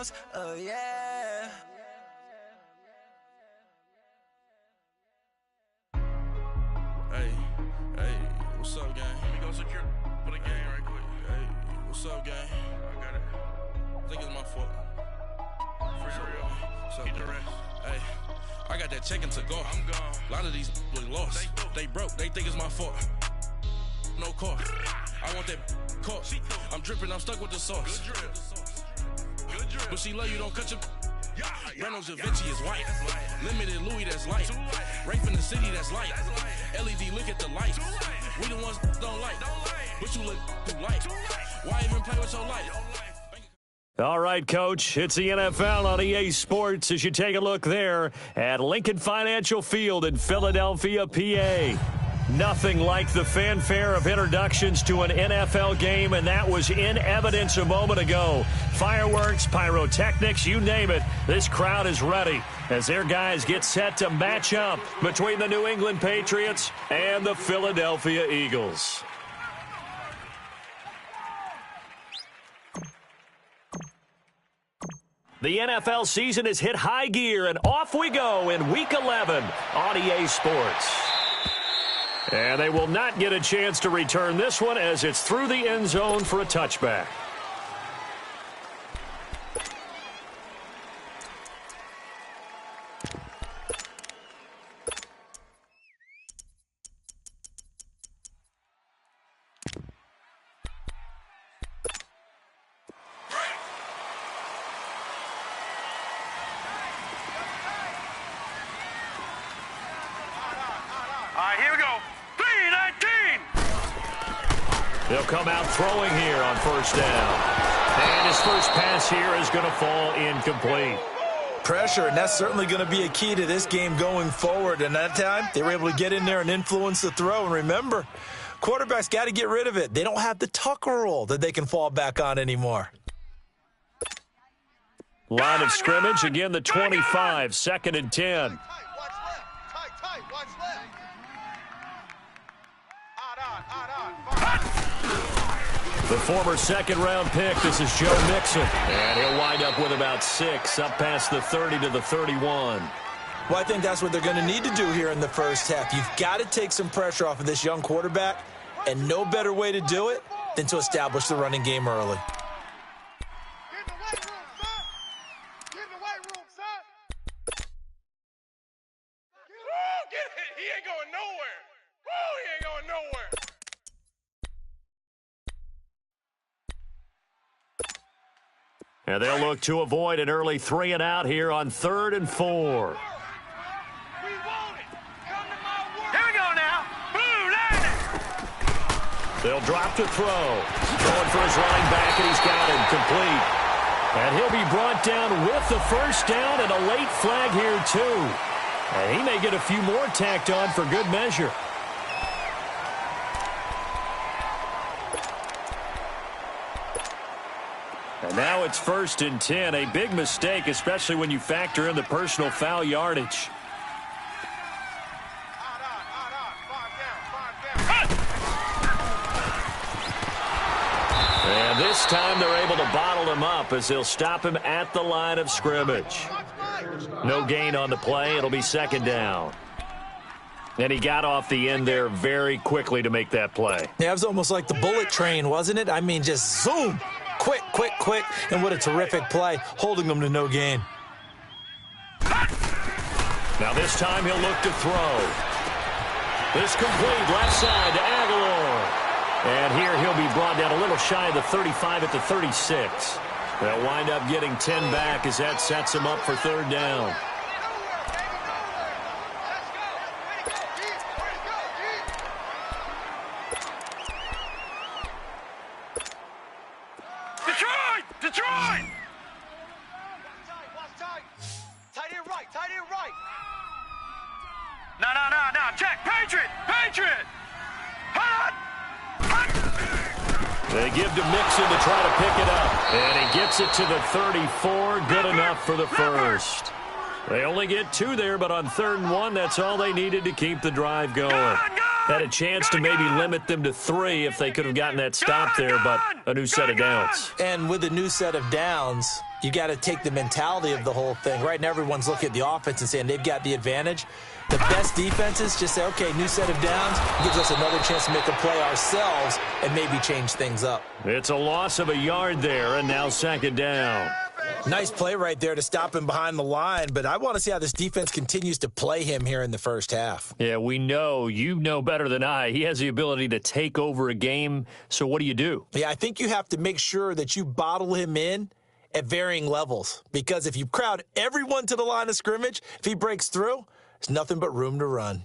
bounce, oh yeah. Hey, what's up, gang? Let me go secure for the game right quick. Hey, what's up, gang? I got it. I think it's my fault. For real. What's up, the rest. Hey, I got that check-in to go. I'm gone. A lot of these look lost. They broke. They think it's my fault. No car. I want that caught. I'm dripping. I'm stuck with the sauce. Good drip. But she love you. Don't cut your. Reynolds Da Vinci is white. Limited Louis, that's light. Rafe in the city, that's light. LED, look at the light. We the ones don't like. But you look too light. Why even play with your light? All right, Coach, it's the NFL on EA Sports as you take a look there at Lincoln Financial Field in Philadelphia, PA. Nothing like the fanfare of introductions to an NFL game, and that was in evidence a moment ago. Fireworks, pyrotechnics, you name it. This crowd is ready as their guys get set to match up between the New England Patriots and the Philadelphia Eagles. The NFL season has hit high gear, and off we go in Week 11 on EA Sports. And they will not get a chance to return this one as it's through the end zone for a touchback. They'll come out throwing here on first down. And his first pass here is going to fall incomplete. Pressure, and that's certainly going to be a key to this game going forward. And that time, they were able to get in there and influence the throw. And remember, quarterbacks got to get rid of it. They don't have the Tucker rule that they can fall back on anymore. Line of scrimmage, again the 25, 2nd and 10. The former second-round pick, this is Joe Mixon. And he'll wind up with about 6, up past the 30 to the 31. Well, I think that's what they're going to need to do here in the first half. You've got to take some pressure off of this young quarterback, and no better way to do it than to establish the running game early. And they'll look to avoid an early 3-and-out here on 3rd and 4. Here we go now. Blue line. They'll drop to throw. Throwing for his running back, and he's got him complete. And he'll be brought down with the first down and a late flag here, too. And he may get a few more tacked on for good measure. And now it's 1st and 10, a big mistake, especially when you factor in the personal foul yardage. And this time they're able to bottle him up as they'll stop him at the line of scrimmage. No gain on the play. It'll be 2nd down. And he got off the end there very quickly to make that play. Yeah, it was almost like the bullet train, wasn't it? I mean, just zoom. Quick, quick, quick, and what a terrific play, holding them to no gain. Now this time he'll look to throw. This complete left side to Aguilar. And here he'll be brought down a little shy of the 35 at the 36. They'll wind up getting 10 back as that sets him up for 3rd down. Detroit! Tight end right. No. Check. Patriot! Hot! They give to Mixon to try to pick it up. And he gets it to the 34. Good enough for the first. They only get 2 there, but on 3rd and 1, that's all they needed to keep the drive going. Go! Had a chance to maybe limit them to 3 if they could have gotten that stop there, but a new set of downs. And with a new set of downs, you got to take the mentality of the whole thing. Right now, everyone's looking at the offense and saying they've got the advantage. The best defenses just say, okay, new set of downs gives us another chance to make a play ourselves and maybe change things up. It's a loss of a yard there, and now 2nd down. Nice play right there to stop him behind the line, but I want to see how this defense continues to play him here in the first half. Yeah, we know. You know better than I. He has the ability to take over a game, so what do you do? Yeah, I think you have to make sure that you bottle him in at varying levels, because if you crowd everyone to the line of scrimmage, if he breaks through, there's nothing but room to run.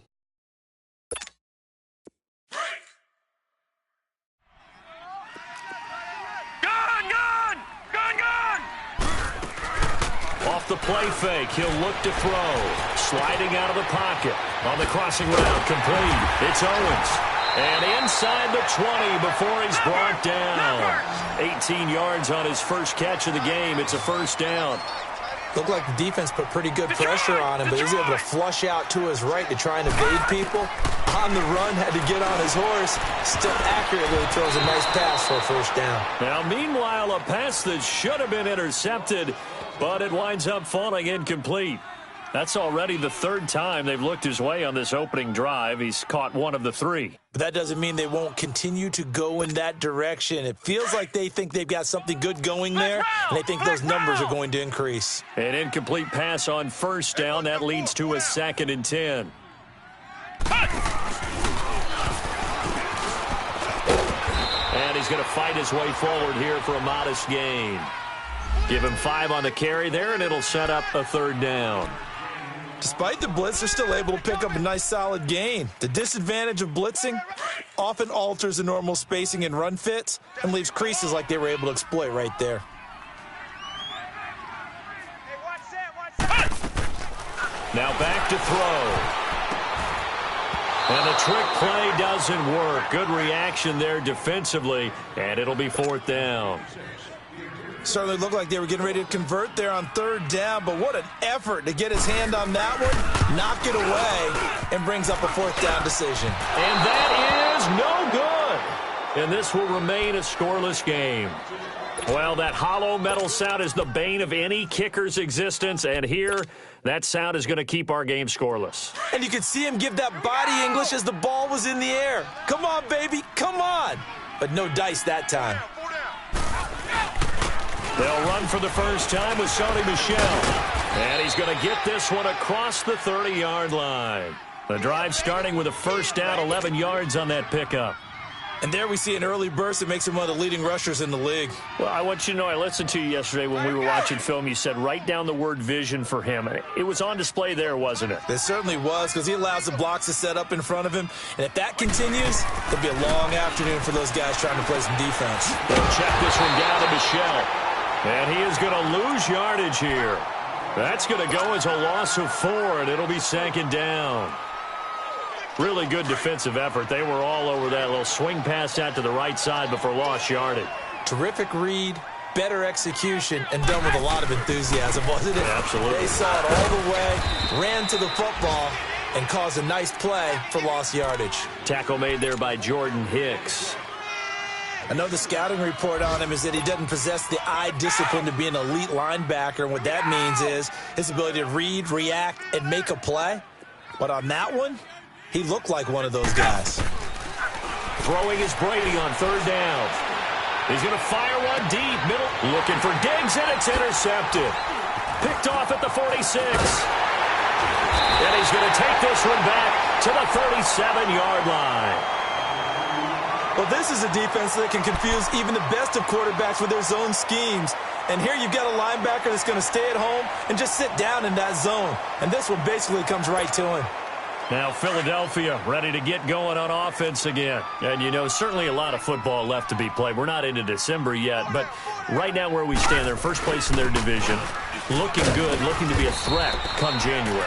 Off the play fake, he'll look to throw. Sliding out of the pocket. On the crossing route, complete. It's Owens. And inside the 20 before he's brought down. 18 yards on his first catch of the game. It's a first down. Looked like the defense put pretty good pressure on him, but he was able to flush out to his right to try and evade people. On the run, had to get on his horse. Still accurately throws a nice pass for a first down. Now, meanwhile, a pass that should have been intercepted, but it winds up falling incomplete. That's already the 3rd time they've looked his way on this opening drive. He's caught 1 of the 3. But that doesn't mean they won't continue to go in that direction. It feels like they think they've got something good going there, and they think those numbers are going to increase. An incomplete pass on first down. That leads to a 2nd and 10. And he's going to fight his way forward here for a modest gain. Give him 5 on the carry there, and it'll set up a 3rd down. Despite the blitz, they're still able to pick up a nice solid gain. The disadvantage of blitzing often alters the normal spacing and run fits and leaves creases like they were able to exploit right there. Now back to throw. And the trick play doesn't work. Good reaction there defensively, and it'll be 4th down. Certainly looked like they were getting ready to convert there on 3rd down, but what an effort to get his hand on that one, knock it away, and brings up a 4th down decision. And that is no good. And this will remain a scoreless game. Well, that hollow metal sound is the bane of any kicker's existence, and here, that sound is going to keep our game scoreless. And you could see him give that body English as the ball was in the air. Come on, baby, come on. But no dice that time. They'll run for the first time with Sony Michel. And he's going to get this one across the 30-yard line. The drive starting with a first down, 11 yards on that pickup. And there we see an early burst that makes him one of the leading rushers in the league. Well, I want you to know, I listened to you yesterday when we were watching film. You said write down the word vision for him. It was on display there, wasn't it? It certainly was, because he allows the blocks to set up in front of him. And if that continues, it'll be a long afternoon for those guys trying to play some defense. They'll check this one down to Michel. And he is going to lose yardage here. That's going to go as a loss of 4, and it'll be 2nd down. Really good defensive effort. They were all over that little swing pass out to the right side before lost yardage. Terrific read, better execution, and done with a lot of enthusiasm, wasn't it? Absolutely. They saw it all the way, ran to the football, and caused a nice play for lost yardage. Tackle made there by Jordan Hicks. I know the scouting report on him is that he doesn't possess the eye discipline to be an elite linebacker, and what that means is his ability to read, react, and make a play. But on that one, he looked like one of those guys. Throwing is Brady on 3rd down. He's going to fire one deep, middle, looking for Diggs, and it's intercepted. Picked off at the 46. And he's going to take this one back to the 37-yard line. Well, this is a defense that can confuse even the best of quarterbacks with their zone schemes. And here you've got a linebacker that's going to stay at home and just sit down in that zone. And this one basically comes right to him. Now Philadelphia ready to get going on offense again. And, you know, certainly a lot of football left to be played. We're not into December yet, but right now where we stand, they're first place in their division. Looking good, looking to be a threat come January.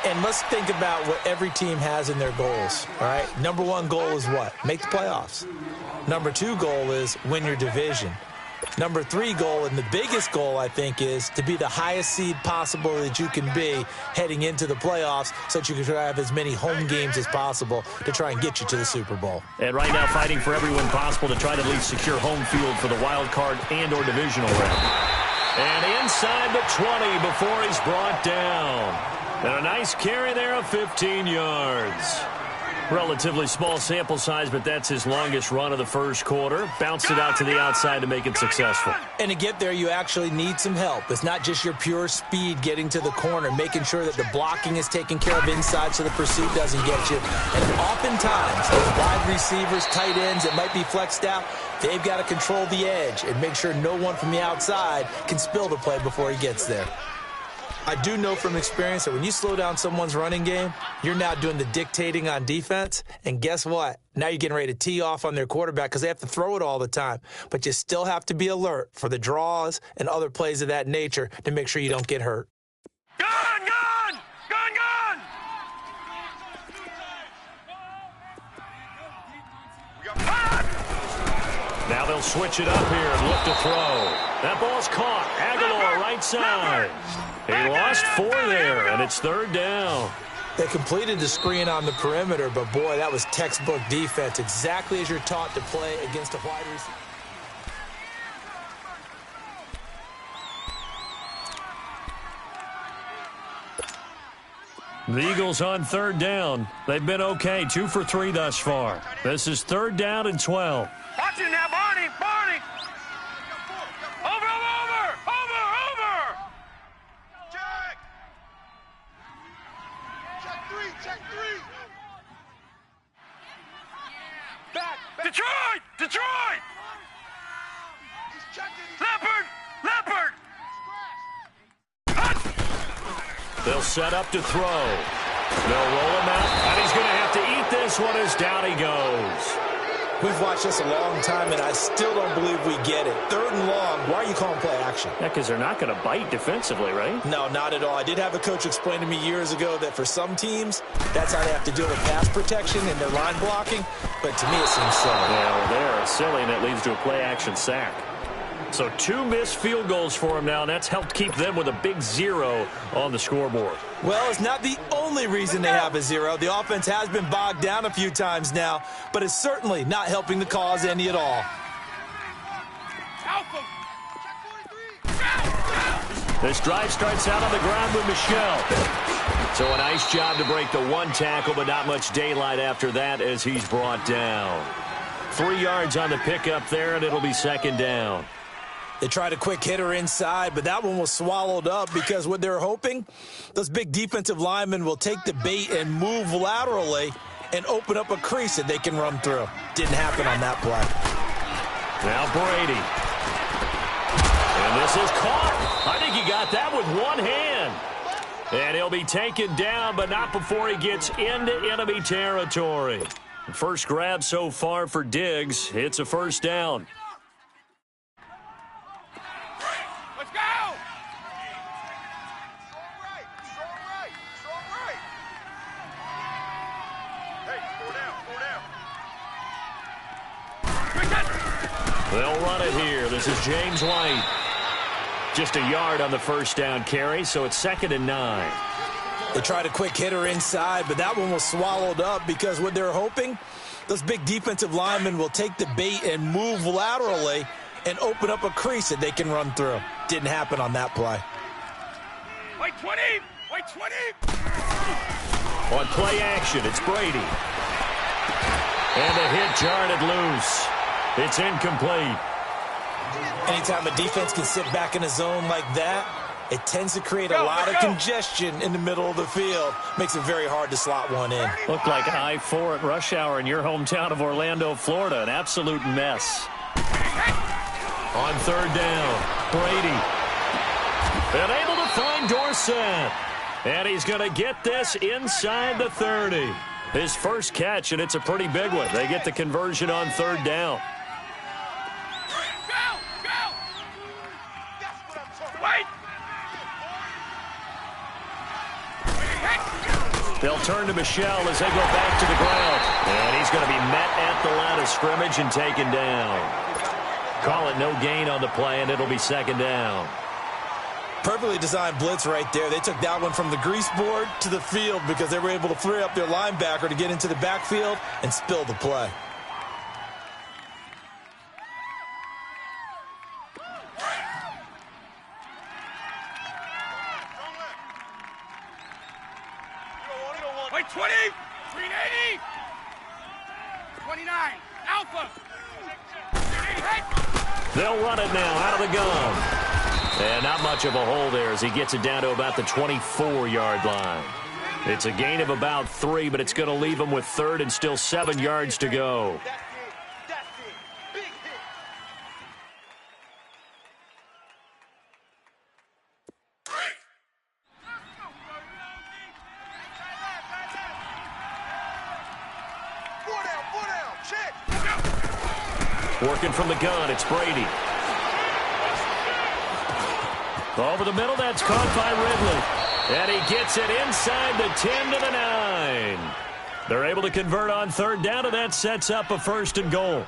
And let's think about what every team has in their goals, all right? Number 1 goal is what? Make the playoffs. Number 2 goal is win your division. Number 3 goal, and the biggest goal, I think, is to be the highest seed possible that you can be heading into the playoffs so that you can try to have as many home games as possible to try and get you to the Super Bowl. And right now fighting for everyone possible to try to at least secure home field for the wild card and or divisional round. And inside the 20 before he's brought down. And a nice carry there of 15 yards. Relatively small sample size, but that's his longest run of the first quarter. Bounced it out to the outside to make it successful. And to get there, you actually need some help. It's not just your pure speed getting to the corner, making sure that the blocking is taken care of inside so the pursuit doesn't get you. And oftentimes, those wide receivers, tight ends that might be flexed out, they've got to control the edge and make sure no one from the outside can spill the play before he gets there. I do know from experience that when you slow down someone's running game, you're now doing the dictating on defense. And guess what? Now you're getting ready to tee off on their quarterback because they have to throw it all the time. But you still have to be alert for the draws and other plays of that nature to make sure you don't get hurt. Gun! Gun! Gun! Gun! Now they'll switch it up here and look to throw. That ball's caught. Aguilar right side. He lost 4 there, and it's 3rd down. They completed the screen on the perimeter, but boy, that was textbook defense, exactly as you're taught to play against a wide receiver. The Eagles on 3rd down. They've been okay, 2 for 3 thus far. This is 3rd down and 12. Watch it now, Barney! Barney! Over! Check! Check 3! Back! Detroit! He's checking! Leopard! They'll set up to throw. They'll roll him out, and he's going to have to eat this one as down he goes. We've watched this a long time, and I still don't believe we get it. 3rd and long, why are you calling play action? Yeah, because they're not going to bite defensively, right? No, not at all. I did have a coach explain to me years ago that for some teams, that's how they have to deal with pass protection and their line blocking. But to me, it seems silly. Yeah, well, they're silly, and it leads to a play-action sack. So 2 missed field goals for him now, and that's helped keep them with a big 0 on the scoreboard. Well, it's not the only reason they have a 0. The offense has been bogged down a few times now, but it's certainly not helping the cause any at all. This drive starts out on the ground with Michel. So a nice job to break the 1 tackle, but not much daylight after that as he's brought down. 3 yards on the pickup there, and it'll be 2nd down. They tried a quick hitter inside, but that one was swallowed up because what they're hoping, those big defensive linemen will take the bait and move laterally and open up a crease that they can run through. Didn't happen on that play. Now Brady. And this is caught. I think he got that with 1 hand. And he'll be taken down, but not before he gets into enemy territory. First grab so far for Diggs. It's a 1st down. Let's go! Strong right. Hey, 4 down. They'll run it here. This is James White. Just a yard on the 1st down carry, so it's 2nd and 9. They tried a quick hitter inside, but that one was swallowed up because what they're hoping, those big defensive linemen will take the bait and move laterally and open up a crease that they can run through. Didn't happen on that play. Wait 20! On play action, it's Brady. And the hit jarred it loose. It's incomplete. Anytime a defense can sit back in a zone like that, it tends to create a lot of congestion in the middle of the field. Makes it very hard to slot one in. Looked like I-4 at rush hour in your hometown of Orlando, Florida. An absolute mess. On 3rd down, Brady. And able to find Dorsett. And he's going to get this inside the 30. His first catch, and it's a pretty big one. They get the conversion on 3rd down. They'll turn to Michel as they go back to the ground. And he's going to be met at the line of scrimmage and taken down. Call it no gain on the play, and it'll be second down. Perfectly designed blitz right there. They took that one from the grease board to the field because they were able to free up their linebacker to get into the backfield and spill the play. Wait, 20, 380, 29, Alpha. They'll run it now out of the gun. And not much of a hole there as he gets it down to about the 24-yard line. It's a gain of about 3, but it's going to leave him with third and still 7 yards to go. Working from the gun, it's Brady. Over the middle, that's caught by Ridley. And he gets it inside the 10 to the 9. They're able to convert on third down, and that sets up a first and goal.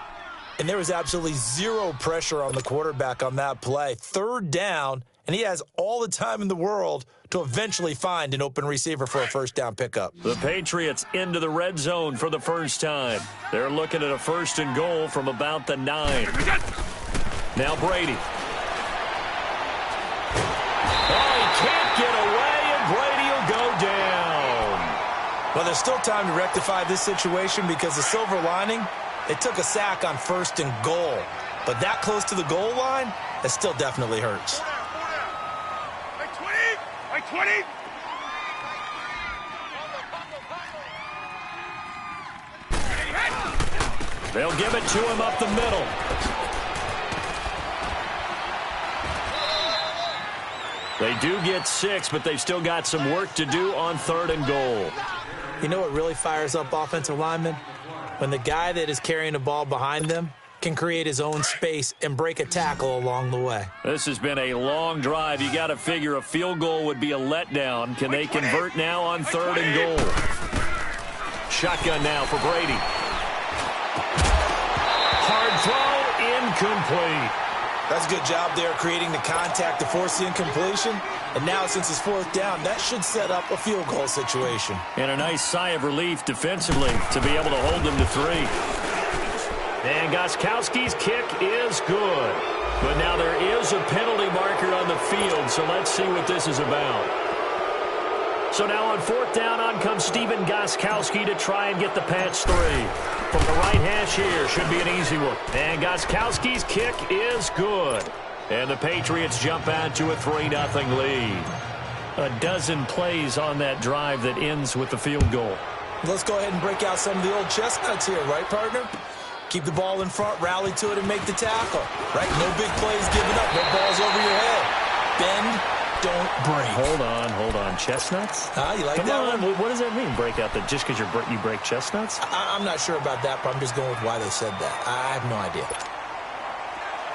And there was absolutely zero pressure on the quarterback on that play. Third down, and he has all the time in the world to eventually find an open receiver for a first down pickup. The Patriots into the red zone for the first time. They're looking at a first and goal from about the 9. Now Brady. Oh, he can't get away, and Brady will go down. Well, there's still time to rectify this situation because the silver lining, it took a sack on first and goal. But that close to the goal line, it still definitely hurts. 20. They'll give it to him up the middle. They do get 6, but they've still got some work to do on third and goal. You know what really fires up offensive linemen? When the guy that is carrying the ball behind them can create his own space and break a tackle along the way. This has been a long drive. You got to figure a field goal would be a letdown. Can they convert now on third and goal? Shotgun now for Brady. Hard throw, incomplete. That's a good job there creating the contact to force the incompletion. And now since it's fourth down, that should set up a field goal situation. And a nice sigh of relief defensively to be able to hold them to 3. And Gostkowski's kick is good. But now there is a penalty marker on the field, so let's see what this is about. So now on fourth down, on comes Stephen Gostkowski to try and get the Pats 3. From the right hash here, should be an easy one. And Gostkowski's kick is good. And the Patriots jump out to a 3-0 lead. A dozen plays on that drive that ends with the field goal. Let's go ahead and break out some of the old chestnuts here, right, partner? Keep the ball in front, rally to it, and make the tackle. Right? No big plays given up. No balls over your head. Bend, don't break. Hold on. Chestnuts? You like Come that on. one? What does that mean, break out? Just because you break chestnuts? I'm not sure about that, but I'm just going with why they said that. I have no idea.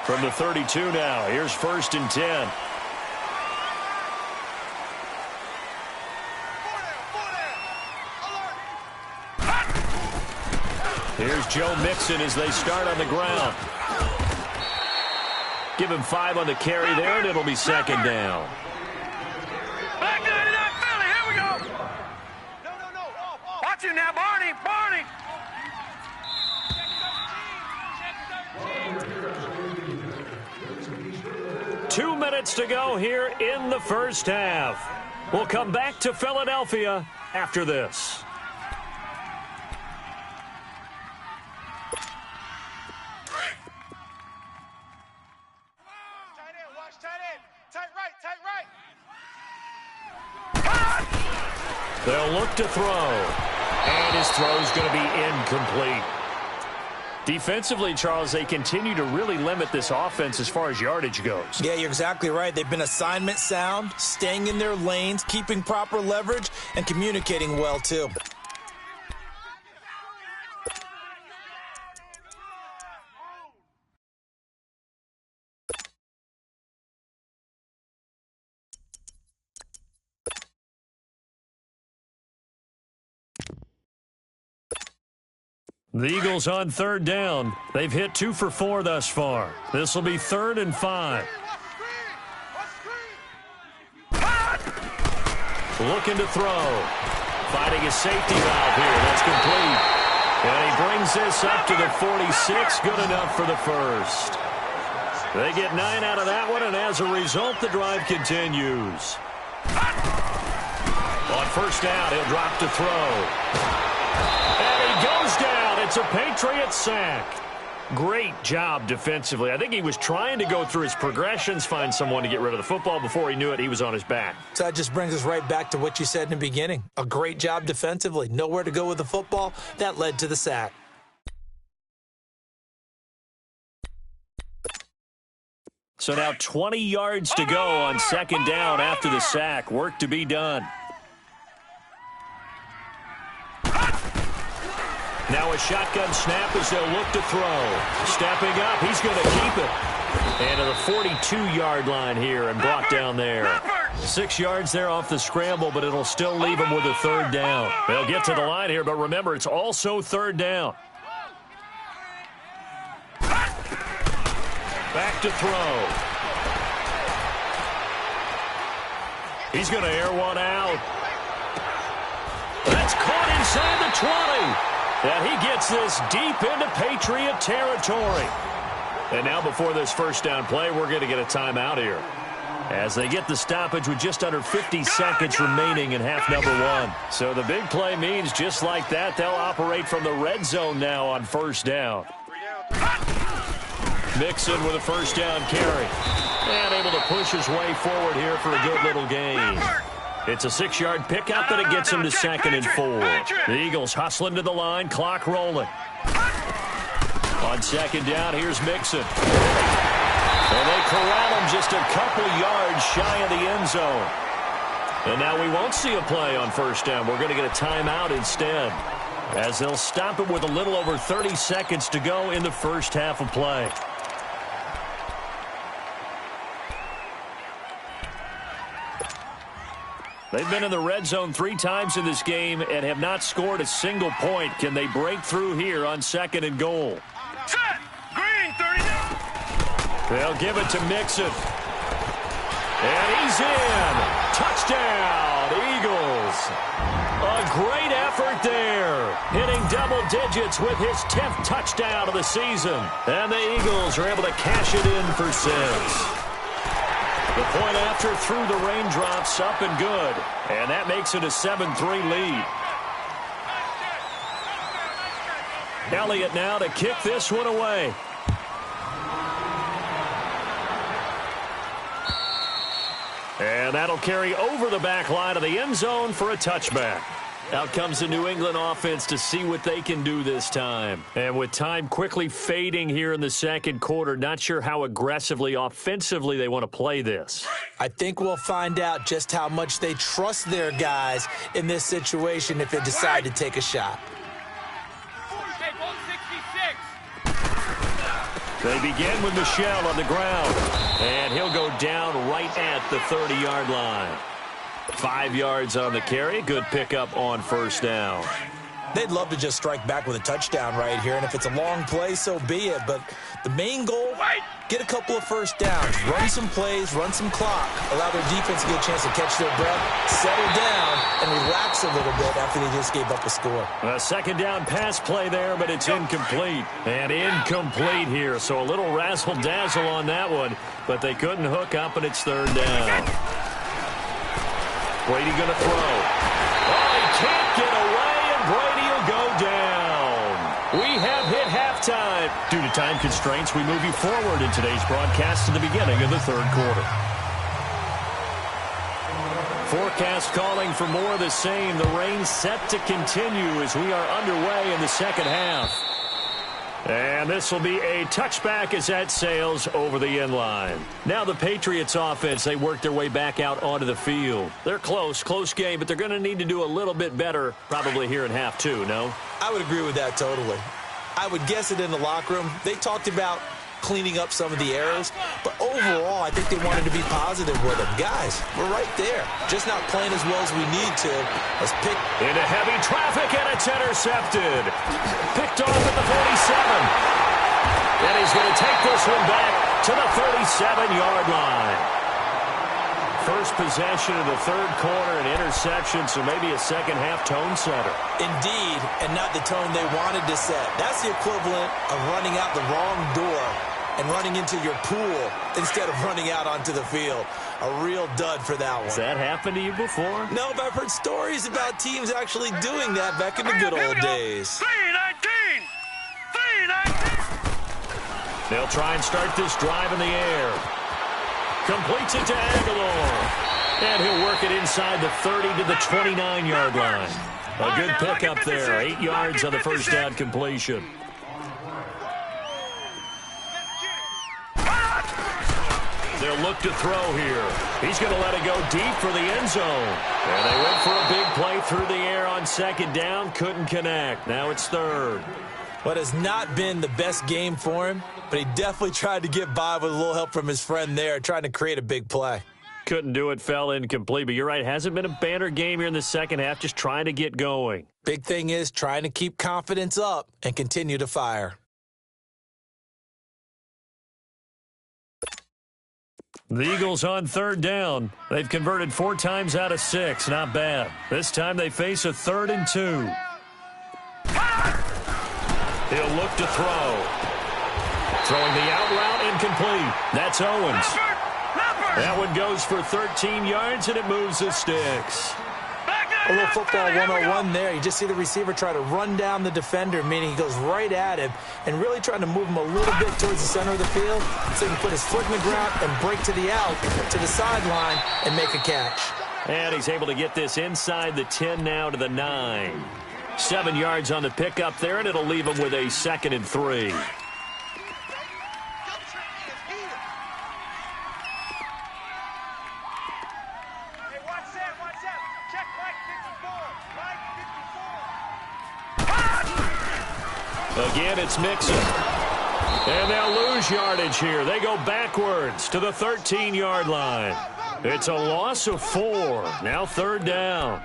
From the 32 now, here's first and 10. Here's Joe Mixon as they start on the ground. Give him 5 on the carry there, and it'll be second down. Back into that Philly. Here we go. No. Watch it now, Barney. 2 minutes to go here in the first half. We'll come back to Philadelphia after this. They'll look to throw, and his throw's going to be incomplete. Defensively, Charles, they continue to really limit this offense as far as yardage goes. Yeah, you're exactly right. They've been assignment sound, staying in their lanes, keeping proper leverage, and communicating well, too. The Eagles on 3rd down. They've hit 2 for 4 thus far. This will be 3rd and 5. Looking to throw. Fighting a safety valve here. That's complete. And he brings this up to the 46. Good enough for the first. They get 9 out of that one, and as a result, the drive continues. On 1st down, he'll drop to throw. And he goes down. It's a Patriot sack. Great job defensively. I think he was trying to go through his progressions, find someone to get rid of the football. Before he knew it, he was on his back. So that just brings us right back to what you said in the beginning. A great job defensively. Nowhere to go with the football. That led to the sack. So now 20 yards to go on 2nd down after the sack. Work to be done. Now a shotgun snap as they'll look to throw. Stepping up, he's going to keep it. And to the 42-yard line here and brought down there. 6 yards there off the scramble, but it'll still leave him with a 3rd down. They'll get to the line here, but remember, it's also 3rd down. Back to throw. He's going to air one out. That's caught inside the 20. And he gets this deep into Patriot territory. And now before this 1st down play, we're going to get a timeout here. As they get the stoppage with just under 50 seconds remaining in half number 1. So the big play means just like that, they'll operate from the red zone now on 1st down. Mixon with a 1st down carry. And able to push his way forward here for a good little gain. It's a 6-yard pickup, and it gets him to 2nd and 4. The Eagles hustling to the line, clock rolling. On 2nd down, here's Mixon. And they corral him just a couple yards shy of the end zone. And now we won't see a play on 1st down. We're going to get a timeout instead, as they'll stop it with a little over 30 seconds to go in the 1st half of play. They've been in the red zone 3 times in this game and have not scored a single point. Can they break through here on 2nd and goal? Set! Green, 30 down! They'll give it to Mixon. And he's in. Touchdown, Eagles. A great effort there. Hitting double digits with his 10th touchdown of the season. And the Eagles are able to cash it in for 6. The point after through the raindrops, up and good. And that makes it a 7-3 lead. Elliott now to kick this one away. And that'll carry over the back line of the end zone for a touchback. Out comes the New England offense to see what they can do this time. And with time quickly fading here in the 2nd quarter, not sure how aggressively, offensively they want to play this. I think we'll find out just how much they trust their guys in this situation if they decide to take a shot. They begin with Michel on the ground. And he'll go down right at the 30-yard line. 5 yards on the carry. Good pickup on 1st down. They'd love to just strike back with a touchdown right here, and if it's a long play, so be it. But the main goal, get a couple of 1st downs, run some plays, run some clock, allow their defense to get a chance to catch their breath, settle down, and relax a little bit after they just gave up a score. A 2nd down pass play there, but it's incomplete. And incomplete here, so a little razzle-dazzle on that one, but they couldn't hook up, and it's 3rd down. Brady going to throw. Oh, he can't get away, and Brady will go down. We have hit halftime. Due to time constraints, we move you forward in today's broadcast to the beginning of the 3rd quarter. Forecast calling for more of the same. The rain set to continue as we are underway in the 2nd half. And this will be a touchback as that sails over the end line. Now the Patriots offense, they work their way back out onto the field. They're close game, but they're going to need to do a little bit better probably here in half 2, no? I would agree with that totally. I would guess it in the locker room. They talked about cleaning up some of the errors. But overall, I think they wanted to be positive with him. Guys, we're right there. Just not playing as well as we need to. Let's pick into heavy traffic, and it's intercepted. Picked off at the 47. And he's going to take this one back to the 37-yard line. First possession of the third quarter, an interception, so maybe a second-half tone setter. Indeed, and not the tone they wanted to set. That's the equivalent of running out the wrong door and running into your pool instead of running out onto the field. A real dud for that one. Has that happened to you before? No, but I've heard stories about teams actually doing that back in the good old days. 3-19! 3-19! They'll try and start this drive in the air. Completes it to Aguilar. And he'll work it inside the 30 to the 29-yard line. A good pickup there. 8 yards on the first down completion. They'll look to throw here. He's going to let it go deep for the end zone. And they went for a big play through the air on second down. Couldn't connect. Now it's third. What has not been the best game for him, but he definitely tried to get by with a little help from his friend there, trying to create a big play. Couldn't do it, fell incomplete. But you're right, hasn't been a banner game here in the second half, just trying to get going. Big thing is trying to keep confidence up and continue to fire. The Eagles on third down. They've converted 4 times out of 6. Not bad. This time they face a 3rd and 2. He'll look to throw. Throwing the out route, incomplete. That's Owens. That one goes for 13 yards, and it moves the sticks. A little football 101 there. You just see the receiver try to run down the defender, meaning he goes right at him and really trying to move him a little bit towards the center of the field so he can put his foot in the ground and break to the out, to the sideline, and make a catch. And he's able to get this inside the 10 now to the 9. 7 yards on the pickup there, and it'll leave him with a 2nd and 3. Again, it's Mixon. And they'll lose yardage here. They go backwards to the 13-yard line. It's a loss of 4. Now 3rd down.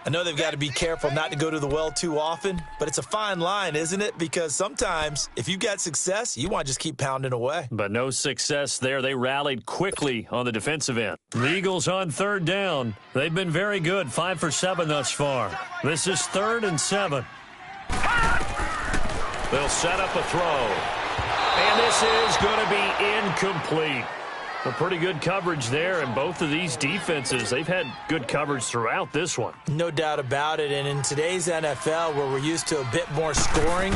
I know they've got to be careful not to go to the well too often, but it's a fine line, isn't it? Because sometimes if you've got success, you want to just keep pounding away. But no success there. They rallied quickly on the defensive end. The Eagles on 3rd down. They've been very good, 5 for 7 thus far. This is 3rd and 7. They'll set up a throw. And this is going to be incomplete. A pretty good coverage there, and both of these defenses, they've had good coverage throughout this one. No doubt about it, and in today's NFL, where we're used to a bit more scoring,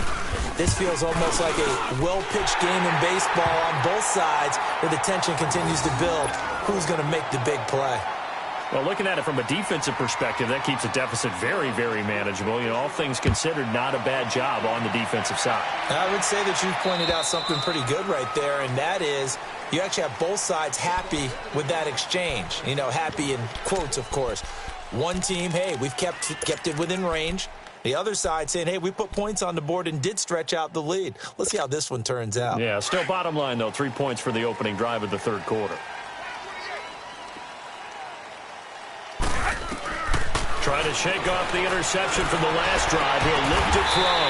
this feels almost like a well-pitched game in baseball on both sides, where the tension continues to build. Who's going to make the big play? Well, looking at it from a defensive perspective, that keeps the deficit very, very manageable. You know, all things considered, not a bad job on the defensive side. I would say that you've pointed out something pretty good right there, and that is you actually have both sides happy with that exchange. You know, happy in quotes, of course. One team, hey, we've kept it within range. The other side saying, hey, we put points on the board and did stretch out the lead. Let's see how this one turns out. Yeah, still bottom line, though, 3 points for the opening drive of the third quarter. Trying to shake off the interception from the last drive. He'll look to throw.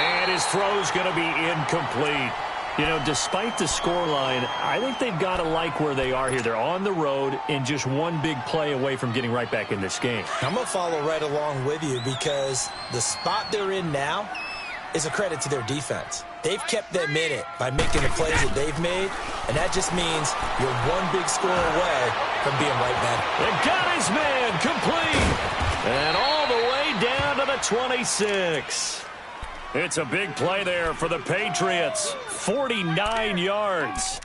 And his throw's going to be incomplete. You know, despite the scoreline, I think they've got to like where they are here. They're on the road and just one big play away from getting right back in this game. I'm going to follow right along with you because the spot they're in now is a credit to their defense. They've kept them in it by making the plays that they've made, and that just means you're one big score away from being right back. They got his man complete. And all the way down to the 26. It's a big play there for the Patriots. 49 yards.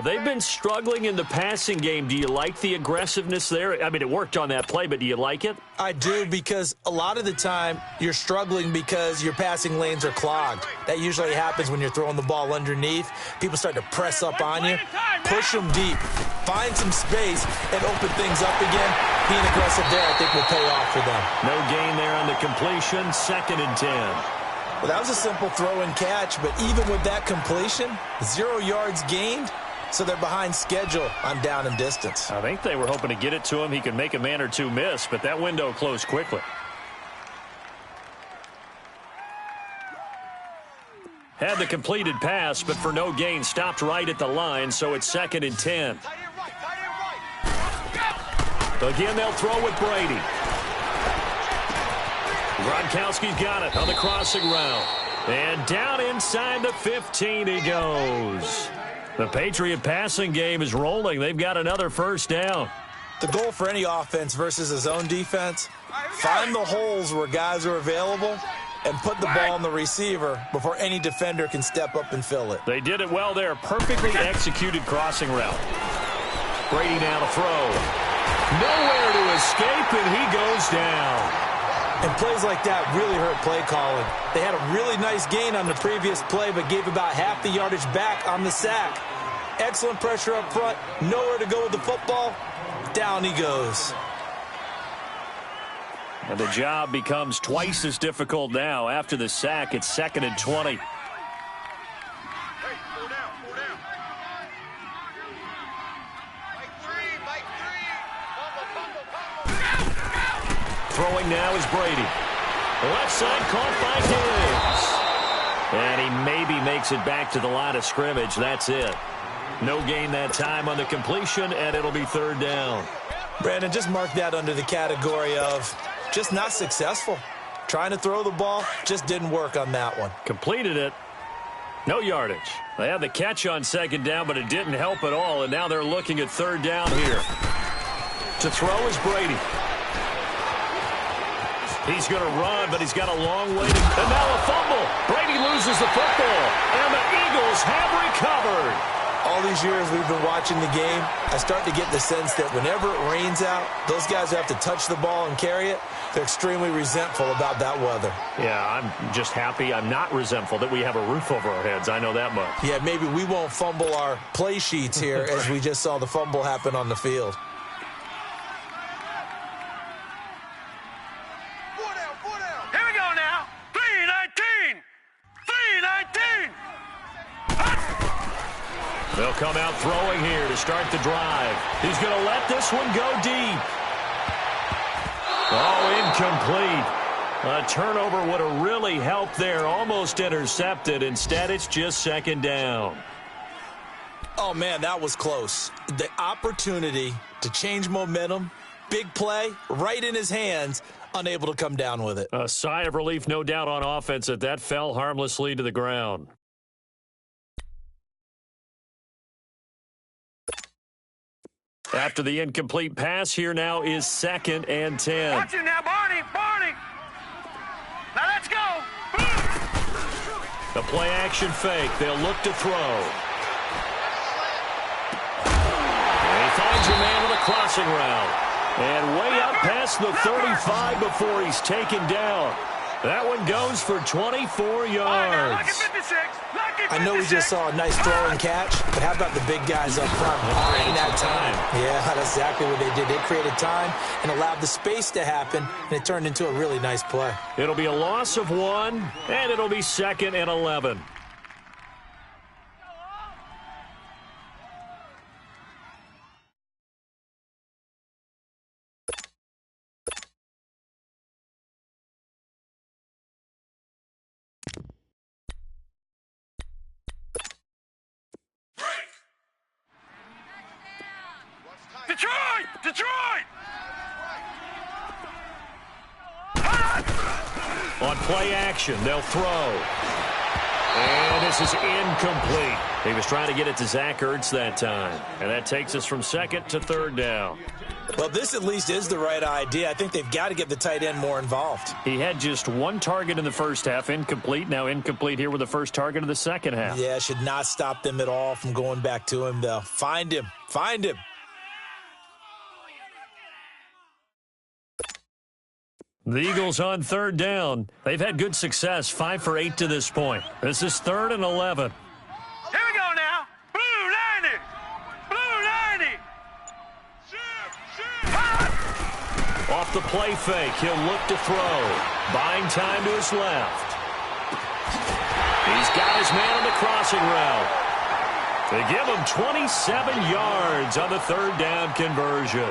They've been struggling in the passing game. Do you like the aggressiveness there? I mean, it worked on that play, but do you like it? I do, because a lot of the time you're struggling because your passing lanes are clogged. That usually happens when you're throwing the ball underneath. People start to press up on you. Push them deep. Find some space and open things up again. Being aggressive there, I think, will pay off for them. No gain there on the completion. 2nd and 10. Well, that was a simple throw and catch, but even with that completion, 0 yards gained, so they're behind schedule on down and distance. I think they were hoping to get it to him. He could make a man or two miss, but that window closed quickly. Had the completed pass, but for no gain, stopped right at the line, so it's 2nd and 10. Again, they'll throw with Brady. Gronkowski's got it on the crossing route. And down inside the 15 he goes. The Patriot passing game is rolling. They've got another first down. The goal for any offense versus a zone defense, find the holes where guys are available and put the ball on the receiver before any defender can step up and fill it. They did it well there. Perfectly executed crossing route. Brady now to throw. Nowhere to escape, and he goes down. And plays like that really hurt play calling. They had a really nice gain on the previous play, but gave about half the yardage back on the sack. Excellent pressure up front. Nowhere to go with the football. Down he goes. And the job becomes twice as difficult now. After the sack, it's 2nd and 20. Throwing now is Brady. Left side caught by Diggs. And he maybe makes it back to the line of scrimmage. That's it. No gain that time on the completion, and it'll be 3rd down. Brandon, just mark that under the category of just not successful. Trying to throw the ball, just didn't work on that one. Completed it. No yardage. They had the catch on 2nd down, but it didn't help at all, and now they're looking at 3rd down here. To throw is Brady. He's going to run, but he's got a long way to go. And now a fumble. Brady loses the football, and the Eagles have recovered. All these years we've been watching the game, I start to get the sense that whenever it rains out, those guys who have to touch the ball and carry it, they're extremely resentful about that weather. Yeah, I'm just happy I'm not resentful that we have a roof over our heads. I know that much. Yeah, maybe we won't fumble our play sheets here as we just saw the fumble happen on the field. Here we go now. 3-19. 3-19. They'll come out throwing here to start the drive. He's going to let this one go deep. Oh, incomplete. A turnover would have really helped there. Almost intercepted. Instead, it's just 2nd down. Oh, man, that was close. The opportunity to change momentum, big play, right in his hands, unable to come down with it. A sigh of relief, no doubt, on offense that fell harmlessly to the ground. After the incomplete pass, here now is 2nd and 10. Watch you now, Barney. Barney. Now let's go. The play action fake. They'll look to throw. And he finds a man with a crossing route. And way up past the 35 before he's taken down. That one goes for 24 yards. I know we just saw a nice throw and catch, but how about the big guys up front buying that time? Yeah, that's exactly what they did. They created time and allowed the space to happen, and it turned into a really nice play. It'll be a loss of 1, and it'll be 2nd and 11. Detroit! Detroit! On play action, they'll throw. And this is incomplete. He was trying to get it to Zach Ertz that time. And that takes us from 2nd to 3rd down. Well, this at least is the right idea. I think they've got to get the tight end more involved. He had just 1 target in the first half, incomplete. Now incomplete here with the first target of the second half. Yeah, should not stop them at all from going back to him, though. Find him. Find him. The Eagles on 3rd down. They've had good success, 5 for 8 to this point. This is 3rd and 11. Here we go now. Blue 90. Blue 90. Off the play fake, he'll look to throw. Buying time to his left. He's got his man on the crossing route. They give him 27 yards on the third down conversion.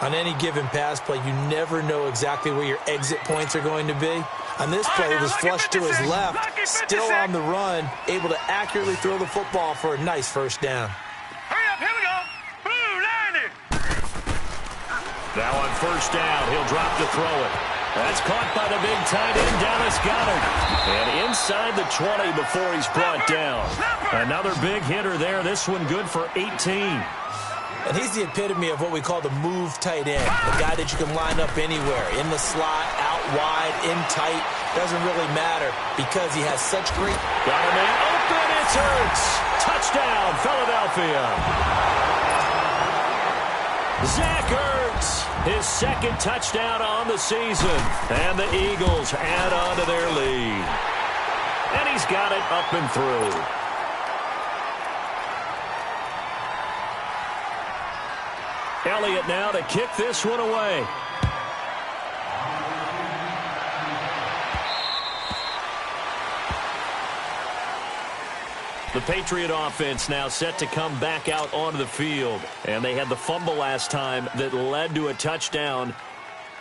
On any given pass play, you never know exactly where your exit points are going to be. On this play, it was flushed to his left, still on the run, able to accurately throw the football for a nice first down. Hurry up, here we go. Boom, 90. Now on first down, he'll drop to throw it. That's caught by the big tight end, Dallas Goedert. And inside the 20 before he's brought down. Another big hitter there. This one good for 18. And he's the epitome of what we call the move tight end, the guy that you can line up anywhere, in the slot, out wide, in tight. Doesn't really matter because he has such great... Got a man open, it's Hurts. Touchdown, Philadelphia. Zach Ertz, his second touchdown on the season. And the Eagles add on to their lead. And he's got it up and through. Elliott now to kick this one away. The Patriot offense now set to come back out onto the field. And they had the fumble last time that led to a touchdown.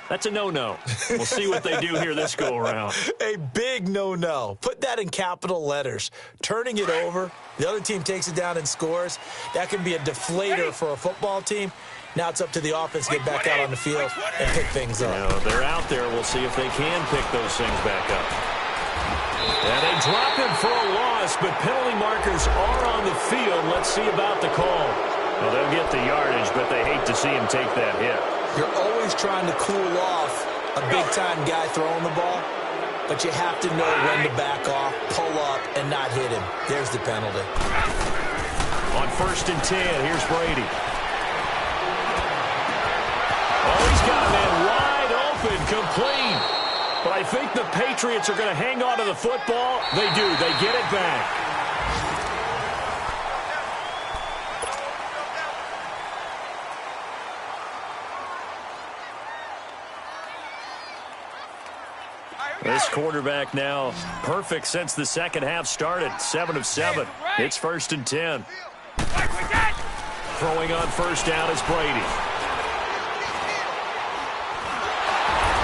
That's a no-no. We'll see what they do here this go-around. A big no-no. Put that in capital letters. Turning it over, the other team takes it down and scores. That can be a deflator for a football team. Now it's up to the offense to get back out on the field and pick things up. They're out there. We'll see if they can pick those things back up. And they drop him for a loss, but penalty markers are on the field. Let's see about the call. Well, they'll get the yardage, but they hate to see him take that hit. You're always trying to cool off a big-time guy throwing the ball, but you have to know when to back off, pull up, and not hit him. There's the penalty. On 1st and 10, here's Brady. Oh, he's got a man wide open, complete. But I think the Patriots are going to hang on to the football. They do. They get it back. This quarterback now perfect since the second half started. 7 of 7. It's 1st and 10. Throwing on first down is Brady.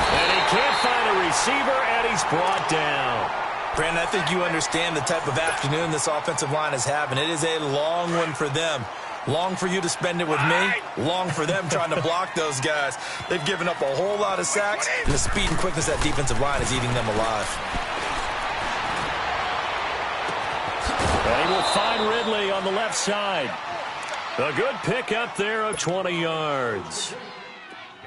And he can't find a receiver, and he's brought down. Brandon, I think you understand the type of afternoon this offensive line is having. It is a long one for them. Long for you to spend it with me. Long for them trying to block those guys. They've given up a whole lot of sacks, and the speed and quickness of that defensive line is eating them alive. And he will find Ridley on the left side. A good pickup there of 20 yards.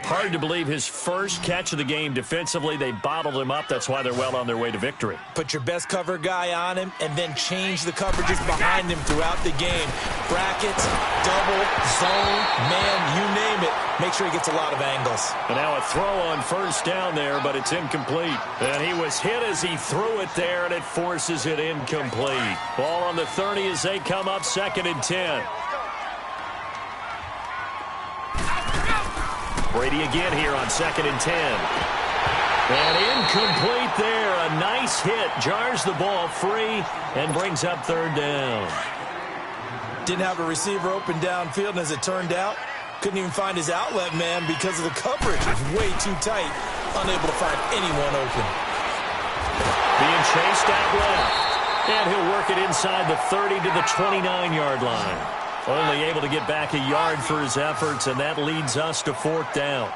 Hard to believe his first catch of the game defensively. They bottled him up. That's why they're well on their way to victory. Put your best cover guy on him and then change the coverages behind him throughout the game. Brackets, double, zone, man, you name it. Make sure he gets a lot of angles. And now a throw on first down there, but it's incomplete. And he was hit as he threw it there, and it forces it incomplete. Ball on the 30 as they come up 2nd and 10. Brady again here on 2nd and 10. And incomplete there. A nice hit. Jars the ball free and brings up 3rd down. Didn't have a receiver open downfield, and as it turned out, couldn't even find his outlet man because of the coverage. It was way too tight. Unable to find anyone open. Being chased out left. And he'll work it inside the 30 to the 29-yard line. Only able to get back a yard for his efforts, and that leads us to 4th down.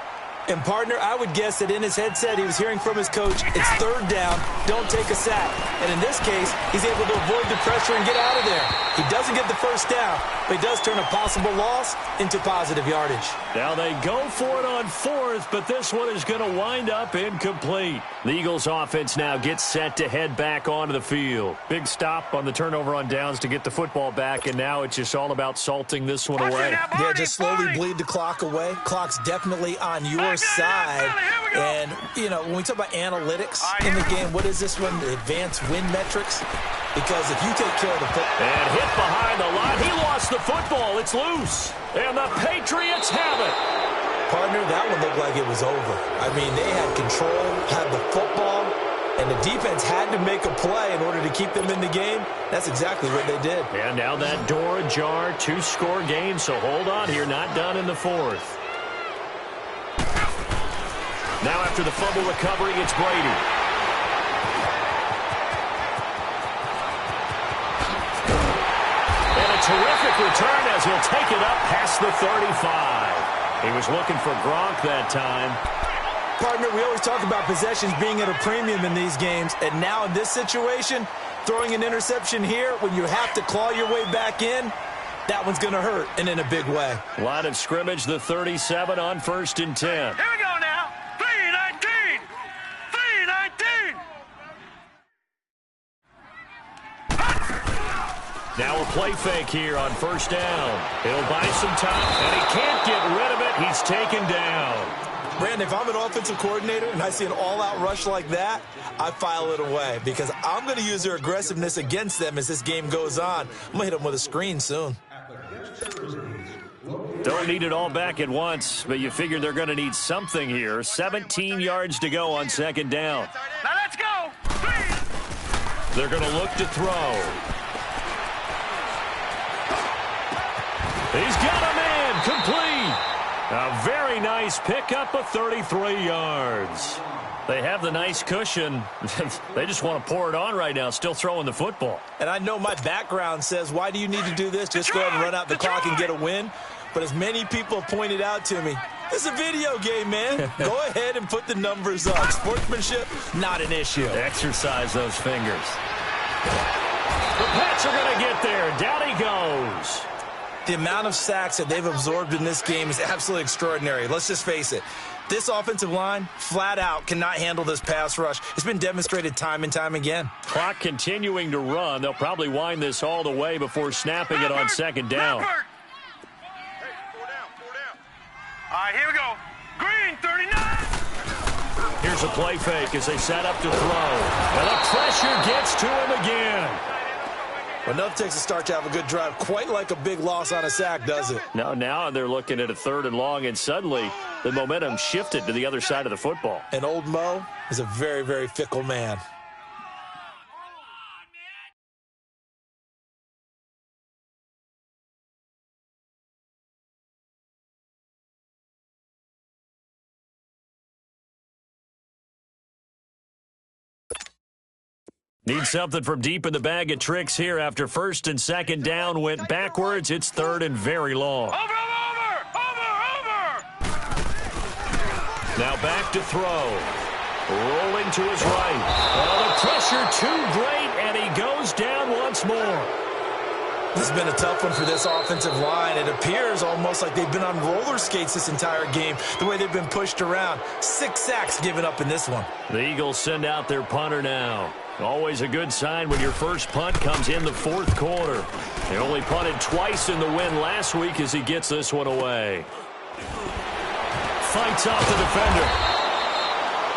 And, partner, I would guess that in his headset he was hearing from his coach, it's 3rd down, don't take a sack. And in this case, he's able to avoid the pressure and get out of there. He doesn't get the first down, but he does turn a possible loss into positive yardage. Now they go for it on 4th, but this one is going to wind up incomplete. The Eagles offense now gets set to head back onto the field. Big stop on the turnover on downs to get the football back, and now it's just all about salting this one away. Yeah, just slowly bleed the clock away. Clock's definitely on your side. And, you know, when we talk about analytics in the game, what is this one? The advanced win metrics? Because if you take care of the football. And hit behind the line. He lost the football. It's loose. And the Patriots have it. Partner, that one looked like it was over. I mean, they had control, had the football, And the defense had to make a play in order to keep them in the game. That's exactly what they did. And now that door ajar, 2-score game, so hold on here, not done in the fourth. Now after the fumble recovery, it's Brady. And a terrific return as he'll take it up past the 35. He was looking for Gronk that time. Partner, we always talk about possessions being at a premium in these games, and now in this situation, throwing an interception here when you have to claw your way back in, that one's going to hurt, and in a big way. Line of scrimmage, the 37 on 1st and 10. Here we go now. 3-19. 3-19. Now a play fake here on 1st down. He'll buy some time, and he can't get rid of it. He's taken down. Brandon, if I'm an offensive coordinator and I see an all-out rush like that, I file it away because I'm going to use their aggressiveness against them as this game goes on. I'm going to hit them with a screen soon. Don't need it all back at once, but you figure they're going to need something here. 17 yards to go on 2nd down. Now let's go. 3. They're going to look to throw. He's got a man complete. A very nice pickup of 33 yards. They have the nice cushion. They just want to pour it on right now, still throwing the football. And I know my background says, why do you need to do this? Just go ahead and run out the clock and get a win. But as many people have pointed out to me, it's a video game, man. Go ahead and put the numbers up. Sportsmanship, not an issue. Exercise those fingers. The Pats are going to get there. Down he goes. The amount of sacks that they've absorbed in this game is absolutely extraordinary. Let's just face it. This offensive line, flat out, cannot handle this pass rush. It's been demonstrated time and time again. Clock continuing to run. They'll probably wind this all the way before snapping it on 2nd down. Hey, 4 down. All right, here we go. Green, 39. Here's a play fake as they set up to throw. And the pressure gets to him again. Well, enough takes a start to have a good drive. Quite like a big loss on a sack, does it? No, now they're looking at a 3rd and long, and suddenly the momentum shifted to the other side of the football. And old Mo is a very, very fickle man. Need something from deep in the bag of tricks here after 1st and 2nd down went backwards. It's 3rd and very long. Over. Now back to throw. Rolling to his right. Oh, the pressure too great, and he goes down once more. This has been a tough one for this offensive line. It appears almost like they've been on roller skates this entire game, the way they've been pushed around. 6 sacks given up in this one. The Eagles send out their punter now. Always a good sign when your first punt comes in the 4th quarter. They only punted twice in the win last week as he gets this one away. Fights off the defender.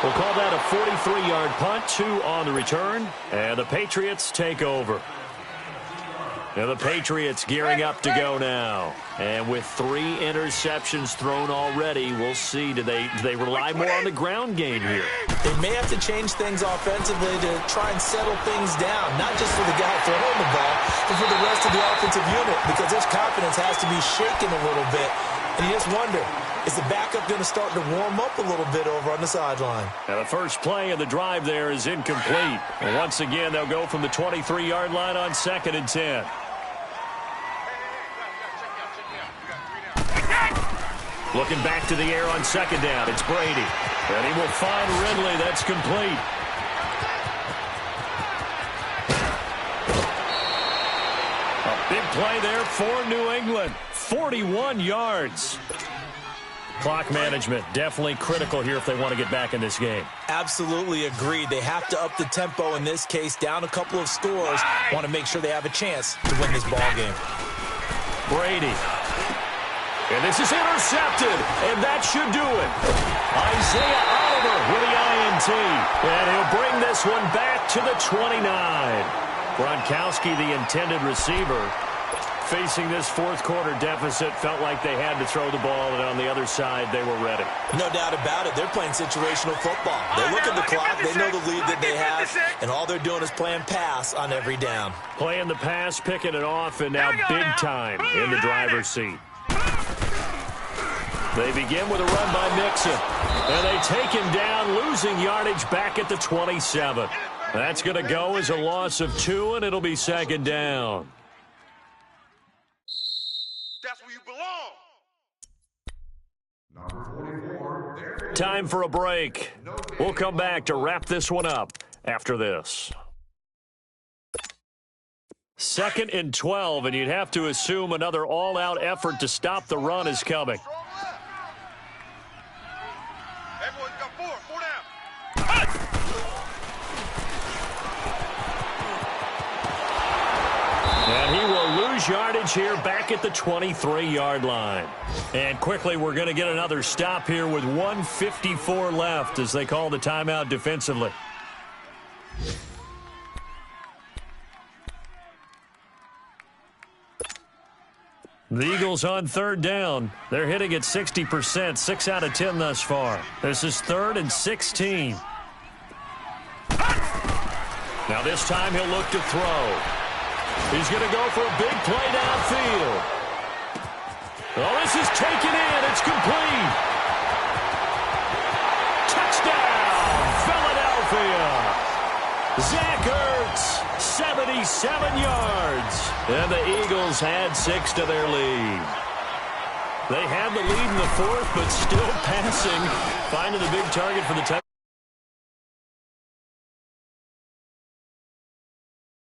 We'll call that a 43-yard punt, 2 on the return, and the Patriots take over. Now the Patriots gearing up to go now. And with 3 interceptions thrown already, we'll see, do they rely more on the ground game here? They may have to change things offensively to try and settle things down, not just for the guy throwing the ball, but for the rest of the offensive unit, because his confidence has to be shaken a little bit. And you just wonder, is the backup going to start to warm up a little bit over on the sideline? Now the first play of the drive there is incomplete. And once again, they'll go from the 23-yard line on 2nd and 10. Looking back to the air on 2nd down. It's Brady. And he will find Ridley. That's complete. A big play there for New England. 41 yards. Clock management definitely critical here if they want to get back in this game. Absolutely agreed. They have to up the tempo in this case, down a couple of scores. Want to make sure they have a chance to win this ball game. Brady. And this is intercepted, and that should do it. Isaiah Oliver with the INT. And he'll bring this one back to the 29. Gronkowski, the intended receiver. facing this fourth quarter deficit, felt like they had to throw the ball, and on the other side, they were ready. No doubt about it. They're playing situational football. They look at the clock, they know the lead that they have, and all they're doing is playing pass on every down. Playing the pass, picking it off, and now big time in the driver's seat. They begin with a run by Mixon, and they take him down, losing yardage back at the 27. That's going to go as a loss of 2, and it'll be second down. That's where you belong. Time for a break. We'll come back to wrap this one up after this. 2nd and 12, and you'd have to assume another all-out effort to stop the run is coming. Everyone's got 4 down. And he will lose yardage here back at the 23-yard line. And quickly, we're going to get another stop here with 1:54 left as they call the timeout defensively. The Eagles on 3rd down. They're hitting at 60%, 6 out of 10 thus far. This is 3rd and 16. Now this time he'll look to throw. He's going to go for a big play downfield. Oh, this is taken in. It's complete. Touchdown, Philadelphia. Zach Ertz, 77 yards. And the Eagles had 6 to their lead. They had the lead in the 4th, but still passing. Finding the big target for the touchdown.